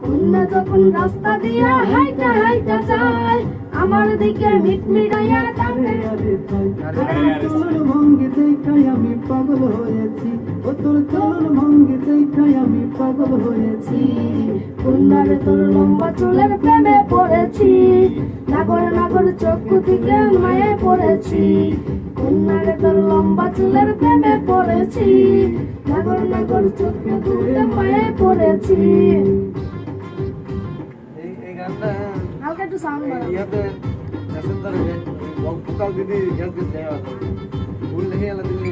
কন্যা যখন রাস্তা দিয়া হাইটা হাইটা যায় আমার দিকে মিটমিটাইয়া টানে চলন ভঙ্গি দেখাই আমি পাগল হয়েছি, ও তোর চলন ভঙ্গি দেখাই আমি পাগল হয়েছি। কন্যারে তোর লম্বা চুলের প্রেমে পড়েছি, নাগর নাগর চক্ষু থেকে মায়ে পড়েছি। কন্যারে তোর লম্বা চুলের প্রেমে পড়েছি, নাগর নাগর চক্ষু থেকে মায়ে পড়েছি। এই গানটা হালকা একটু সাউন্ড বাড়াও। ইয়াতে প্যাসেঞ্জারে ভোকাল দিদি গ্যাস দিতে দেওয়া ভুল লেগে গেল দিদি।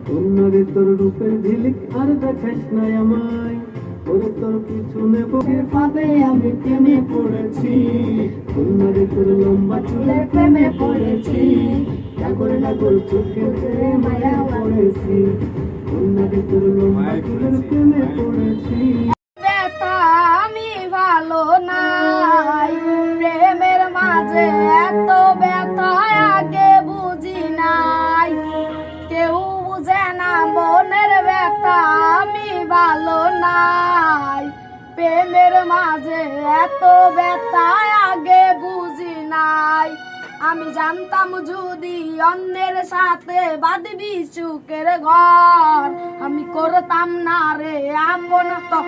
কন্যারে তোর রূপের ঝিলিক আর দেখাস না আমায়, ওরে তোর পিছনে বুকের ফাঁদে আমি প্রেমে পড়েছি। কন্যারে তোর লম্বা চুলের প্রেমে পড়েছি, নাগর নাগর চোখের মায়া পড়েছি। কন্যারে তোর লম্বা চুলের প্রেমে পড়েছি। ব্যথা আমি ভালো নাই, প্রেমের মাঝে এত ব্যথা আগে বুঝি নাই। কেউ বুঝে না মনের ব্যথা আমি ভালো নাই, প্রেমের মাঝে এত ব্যথা আগে বুঝি নাই। আমি জানতাম যদি অন্যের সাথে বাঁধবি সুখের ঘর, আমি করতাম না রে আপন তো।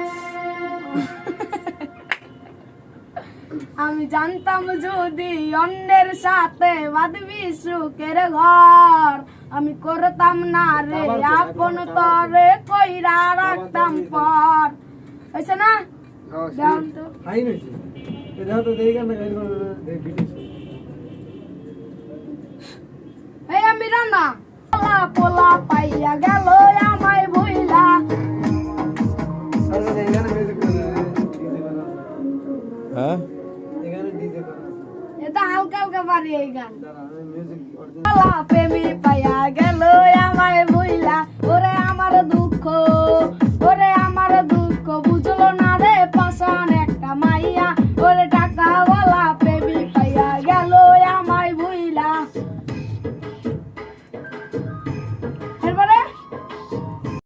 আমি জানতাম যদি অন্যের সাথে বাঁধবি সুখের ঘর, আমি করতাম না রে আপন তরে কইরা রাখতাম পর। হয়েছে না? গান তো হাই নইছে এটা তো দেই গান গাইলো ভিডিও। এই আমি রান্না পোলা পোলা পাইয়া গেল আমায় বইলা। আরে এই গানে মিউজিক করে ডিজে বানা। হ্যাঁ এই গানে ডিজে করা। এটা হালকা হালকা পারি এই গান। দাঁড়া আমি মিউজিক অরিজিনাল পোলা প্রেমী পাইয়া গেল আমায়